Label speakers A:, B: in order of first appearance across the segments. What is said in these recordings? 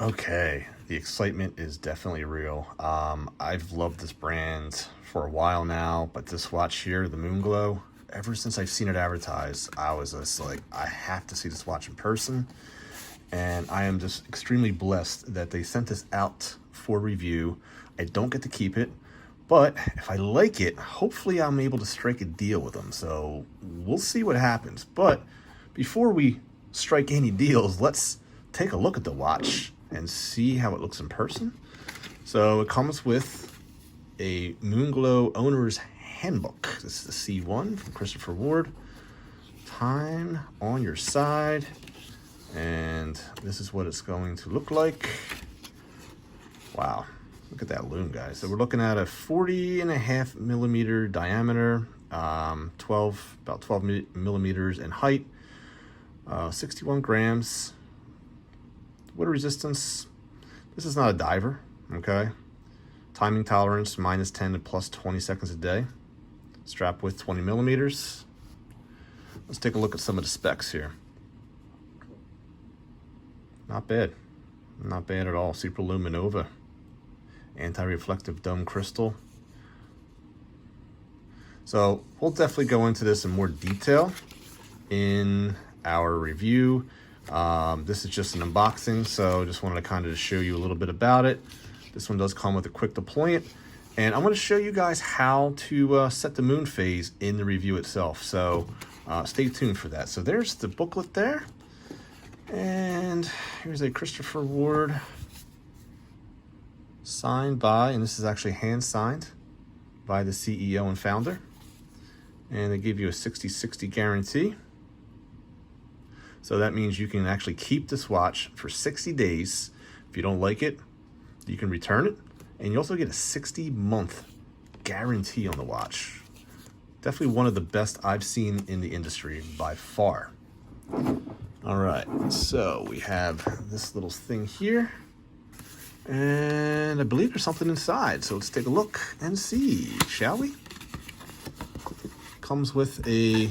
A: Okay, the excitement is definitely real. I've loved this brand for a while now, but this watch here, the Moonglow, ever since I've seen it advertised, I was just like, I have to see this watch in person. And I am just extremely blessed that they sent this out for review. I don't get to keep it, but if I like it, hopefully I'm able to strike a deal with them. So we'll see what happens. But before we strike any deals, let's take a look at the watch and see how it looks in person. So it comes with a Moonglow owner's handbook. This is the C1 from Christopher Ward. Time on your side. And this is what it's going to look like. Wow, look at that lume, guys. So we're looking at a 40.5 millimeter diameter, about 12 millimeters in height, 61 grams. Water resistance, this is not a diver, okay? Timing tolerance, -10 to +20 seconds a day. Strap width, 20 millimeters. Let's take a look at some of the specs here. Not bad. Not bad at all. Superluminova. Anti-reflective dome crystal. So we'll definitely go into this in more detail in our review. This is just an unboxing, so just wanted to kind of show you a little bit about it. This one does come with a quick deployment, and I'm going to show you guys how to set the moon phase in the review itself. So stay tuned for that. So there's the booklet there, and here's a Christopher Ward signed by, and this is actually hand signed by the CEO and founder, and they give you a 60/60 guarantee. So that means you can actually keep this watch for 60 days. If you don't like it, you can return it. And you also get a 60-month guarantee on the watch. Definitely one of the best I've seen in the industry by far. All right, so we have this little thing here. And I believe there's something inside. So let's take a look and see, shall we? Comes with a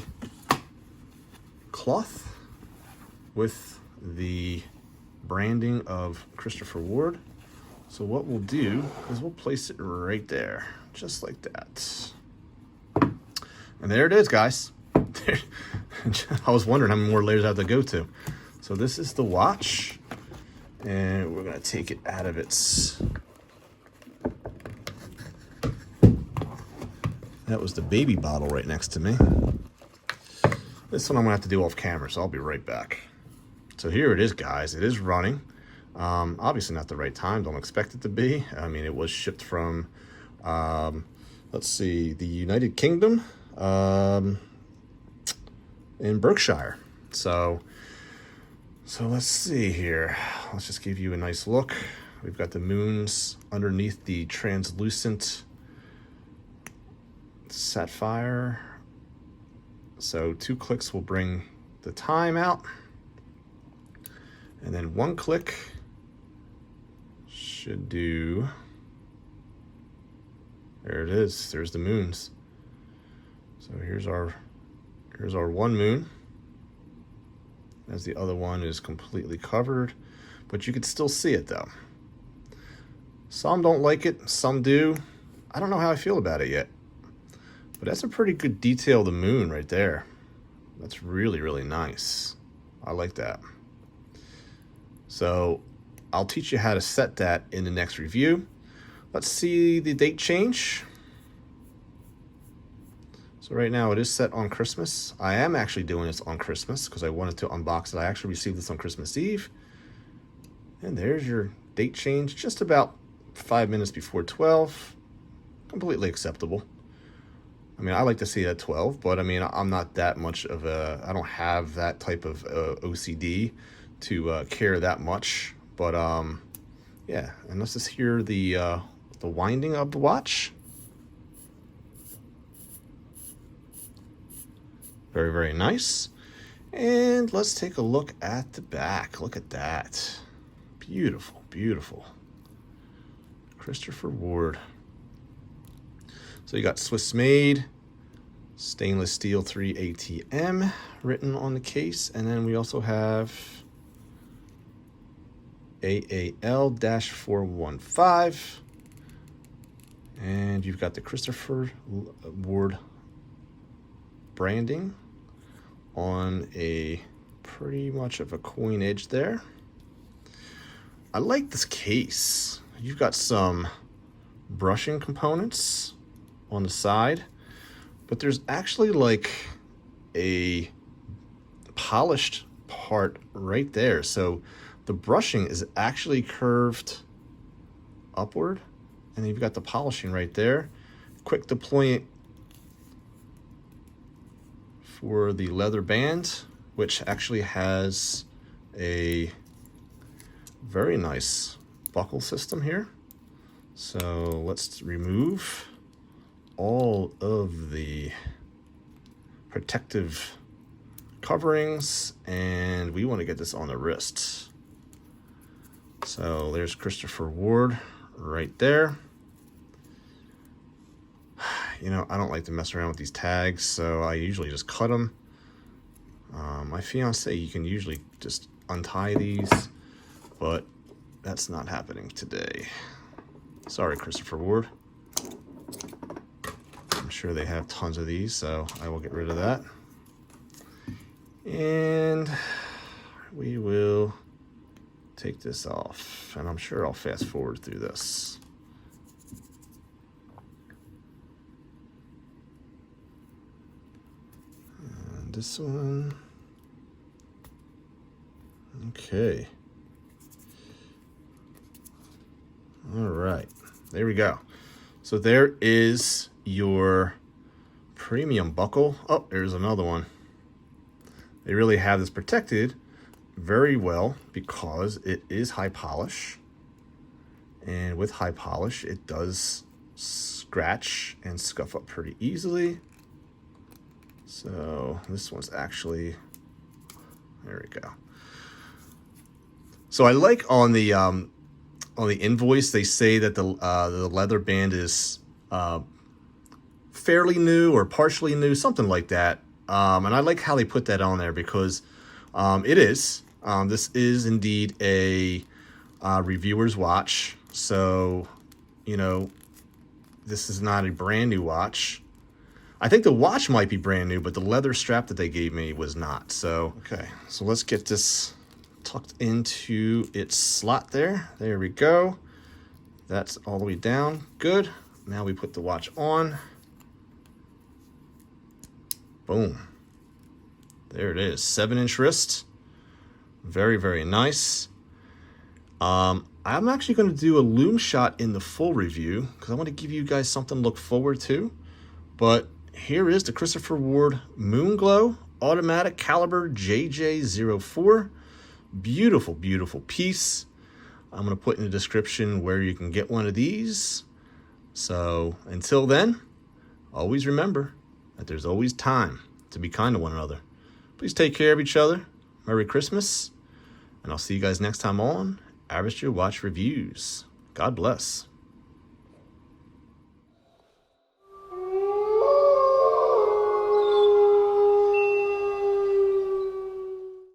A: cloth with the branding of Christopher Ward. So what we'll do is we'll place it right there, just like that. And there it is, guys. I was wondering how many more layers I have to go to. So this is the watch, and we're gonna take it out of its... That was the baby bottle right next to me. This one I'm gonna have to do off camera, so I'll be right back. So here it is, guys. It is running. Obviously not the right time. Don't expect it to be. I mean, it was shipped from, let's see, the United Kingdom in Berkshire. So let's see here. Let's just give you a nice look. We've got the moons underneath the translucent sapphire. So 2 clicks will bring the time out. And then 1 click should do, there it is, there's the moons. So here's our one moon, as the other one is completely covered, but you can still see it though. Some don't like it, some do. I don't know how I feel about it yet, but that's a pretty good detail of the moon right there. That's really, really nice. I like that. So I'll teach you how to set that in the next review. Let's see the date change. So right now it is set on Christmas. I am actually doing this on Christmas because I wanted to unbox it. I actually received this on Christmas Eve. And there's your date change, just about 5 minutes before 12. Completely acceptable. I mean, I like to see it at 12, but I mean, I'm not that much of a, I don't have that type of OCD to care that much. But yeah, and let's just hear the winding of the watch. Very, very nice. And let's take a look at the back. Look at that. Beautiful, beautiful. Christopher Ward. So you got Swiss made, stainless steel 3 ATM written on the case. And then we also have AAL-415. And you've got the Christopher Ward branding on a pretty much of a coin edge there. I like this case. You've got some brushing components on the side, but there's actually like a polished part right there. So the brushing is actually curved upward, and you've got the polishing right there. Quick deployment for the leather band, which actually has a very nice buckle system here. So let's remove all of the protective coverings, and we want to get this on the wrist. So there's Christopher Ward right there. You know, I don't like to mess around with these tags, so I usually just cut them. My fiance, you can usually just untie these, but that's not happening today. Sorry, Christopher Ward. I'm sure they have tons of these, so I will get rid of that. And we will take this off, and I'm sure I'll fast forward through this. And this one. Okay. All right, there we go. So there is your premium buckle. Oh, there's another one. They really have this protected very well because it is high polish. And with high polish, it does scratch and scuff up pretty easily. So this one's actually, there we go. So I like on the invoice, they say that the leather band is fairly new or partially new, something like that. And I like how they put that on there because it is. This is indeed a reviewer's watch. So, you know, this is not a brand new watch. I think the watch might be brand new, but the leather strap that they gave me was not. So, okay, so let's get this tucked into its slot there. There we go. That's all the way down. Good. Now we put the watch on. Boom. There it is. 7-inch wrist. Very, very nice. I'm actually going to do a loom shot in the full review because I want to give you guys something to look forward to. But here is the Christopher Ward Moonglow Automatic Caliber JJ04. Beautiful, beautiful piece. I'm going to put in the description where you can get one of these. So until then, always remember that there's always time to be kind to one another. Please take care of each other. Merry Christmas. And I'll see you guys next time on AvgJoeWatchReviews. God bless.